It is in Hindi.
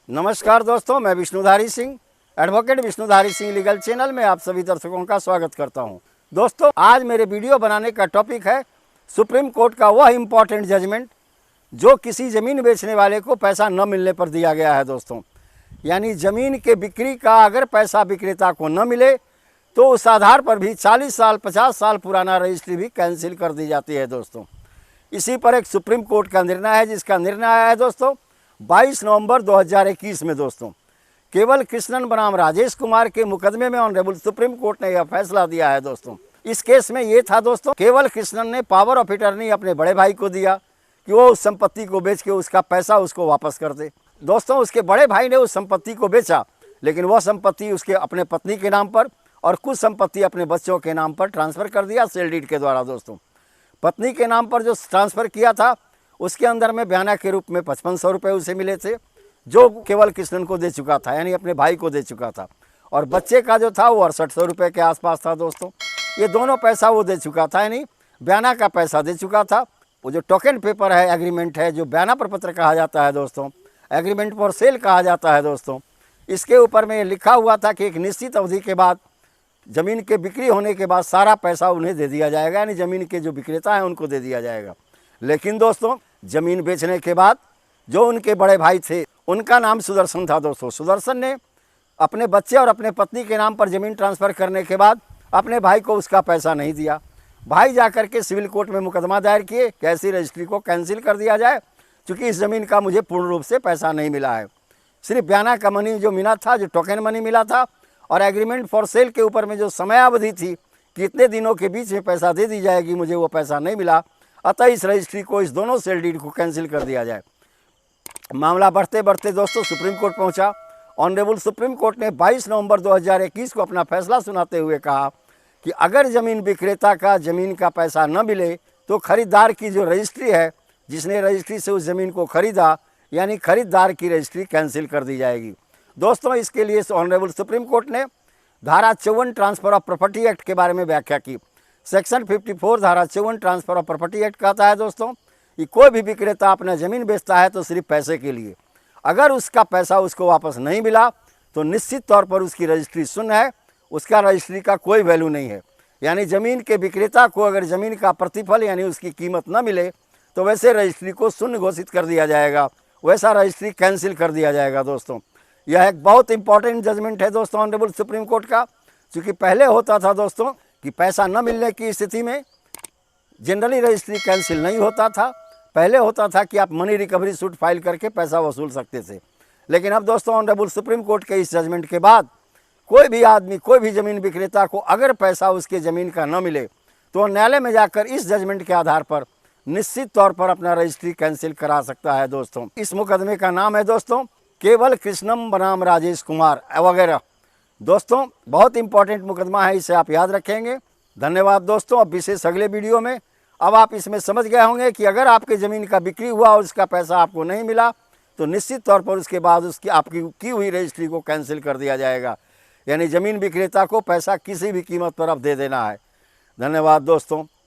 नमस्कार दोस्तों, मैं Vishnudhari Singh, advocate Vishnudhari Singh legal channel में आप सभी दर्शकों का स्वागत करता हूं। दोस्तों, आज मेरे वीडियो बनाने का टॉपिक है सुप्रीम कोर्ट का वह इम्पॉर्टेंट जजमेंट जो किसी ज़मीन बेचने वाले को पैसा न मिलने पर दिया गया है। दोस्तों, यानी ज़मीन के बिक्री का अगर पैसा विक्रेता को न मिले तो उस आधार पर भी 40 साल 50 साल पुराना रजिस्ट्री भी कैंसिल कर दी जाती है। दोस्तों, इसी पर एक सुप्रीम कोर्ट का निर्णय है, जिसका निर्णय आया है दोस्तों 22 नवंबर 2021 में। दोस्तों, केवल कृष्णन बनाम राजेश कुमार के मुकदमे में ऑनरेबल सुप्रीम कोर्ट ने यह फैसला दिया है। दोस्तों, इस केस में ये था दोस्तों, केवल कृष्णन ने पावर ऑफ अटर्नी अपने बड़े भाई को दिया कि वो उस संपत्ति को बेच के उसका पैसा उसको वापस कर दे। दोस्तों, उसके बड़े भाई ने उस संपत्ति को बेचा, लेकिन वह संपत्ति उसके अपने पत्नी के नाम पर और कुछ संपत्ति अपने बच्चों के नाम पर ट्रांसफ़र कर दिया सेल डीड के द्वारा। दोस्तों, पत्नी के नाम पर जो ट्रांसफ़र किया था उसके अंदर में बयाना के रूप में 5500 रुपये उसे मिले थे, जो केवल कृष्णन को दे चुका था, यानी अपने भाई को दे चुका था। और बच्चे का जो था वो 6800 रुपये के आसपास था। दोस्तों, ये दोनों पैसा वो दे चुका था, यानी बयाना का पैसा दे चुका था। वो जो टोकन पेपर है, एग्रीमेंट है, जो बयाना प्रपत्र कहा जाता है दोस्तों, एग्रीमेंट फॉर सेल कहा जाता है दोस्तों, इसके ऊपर में लिखा हुआ था कि एक निश्चित अवधि के बाद ज़मीन के बिक्री होने के बाद सारा पैसा उन्हें दे दिया जाएगा, यानी ज़मीन के जो विक्रेता हैं उनको दे दिया जाएगा। लेकिन दोस्तों, ज़मीन बेचने के बाद जो उनके बड़े भाई थे, उनका नाम सुदर्शन था। दोस्तों, सुदर्शन ने अपने बच्चे और अपने पत्नी के नाम पर ज़मीन ट्रांसफ़र करने के बाद अपने भाई को उसका पैसा नहीं दिया। भाई जाकर के सिविल कोर्ट में मुकदमा दायर किए कि ऐसी रजिस्ट्री को कैंसिल कर दिया जाए, क्योंकि इस ज़मीन का मुझे पूर्ण रूप से पैसा नहीं मिला है। सिर्फ बयाना का मनी जो मिला था, जो टोकन मनी मिला था, और एग्रीमेंट फॉर सेल के ऊपर में जो समयावधि थी कि इतने दिनों के बीच में पैसा दे दी जाएगी, मुझे वो पैसा नहीं मिला। अतः इस रजिस्ट्री को, इस दोनों सेल डीड को कैंसिल कर दिया जाए। मामला बढ़ते बढ़ते दोस्तों सुप्रीम कोर्ट पहुंचा। ऑनरेबल सुप्रीम कोर्ट ने 22 नवंबर 2021 को अपना फैसला सुनाते हुए कहा कि अगर ज़मीन विक्रेता का ज़मीन का पैसा न मिले तो खरीदार की जो रजिस्ट्री है, जिसने रजिस्ट्री से उस ज़मीन को खरीदा, यानी खरीदार की रजिस्ट्री कैंसिल कर दी जाएगी। दोस्तों, इसके लिए ऑनरेबल सुप्रीम कोर्ट ने धारा 54 ट्रांसफ़र ऑफ प्रॉपर्टी एक्ट के बारे में व्याख्या की। सेक्शन 54 धारा 54 ट्रांसफ़र ऑफ प्रॉपर्टी एक्ट कहता है दोस्तों कि कोई भी विक्रेता अपना ज़मीन बेचता है तो सिर्फ पैसे के लिए, अगर उसका पैसा उसको वापस नहीं मिला तो निश्चित तौर पर उसकी रजिस्ट्री शून्य है, उसका रजिस्ट्री का कोई वैल्यू नहीं है। यानी ज़मीन के विक्रेता को अगर ज़मीन का प्रतिफल यानी उसकी कीमत न मिले तो वैसे रजिस्ट्री को शून्य घोषित कर दिया जाएगा, वैसा रजिस्ट्री कैंसिल कर दिया जाएगा। दोस्तों, यह एक बहुत इंपॉर्टेंट जजमेंट है दोस्तों ऑनरेबल सुप्रीम कोर्ट का, क्योंकि पहले होता था दोस्तों कि पैसा न मिलने की स्थिति में जनरली रजिस्ट्री कैंसिल नहीं होता था। पहले होता था कि आप मनी रिकवरी सूट फाइल करके पैसा वसूल सकते थे। लेकिन अब दोस्तों ऑनरेबल सुप्रीम कोर्ट के इस जजमेंट के बाद कोई भी आदमी, कोई भी ज़मीन विक्रेता को अगर पैसा उसके ज़मीन का न मिले तो न्यायालय में जाकर इस जजमेंट के आधार पर निश्चित तौर पर अपना रजिस्ट्री कैंसिल करा सकता है। दोस्तों, इस मुकदमे का नाम है दोस्तों केवल कृष्णम बनाम राजेश कुमार वगैरह। दोस्तों, बहुत इंपॉर्टेंट मुकदमा है, इसे आप याद रखेंगे। धन्यवाद दोस्तों। अब विशेष अगले वीडियो में अब आप इसमें समझ गए होंगे कि अगर आपके ज़मीन का बिक्री हुआ और उसका पैसा आपको नहीं मिला तो निश्चित तौर पर उसके बाद उसकी आपकी की हुई रजिस्ट्री को कैंसिल कर दिया जाएगा, यानी ज़मीन विक्रेता को पैसा किसी भी कीमत पर अब दे देना है। धन्यवाद दोस्तों।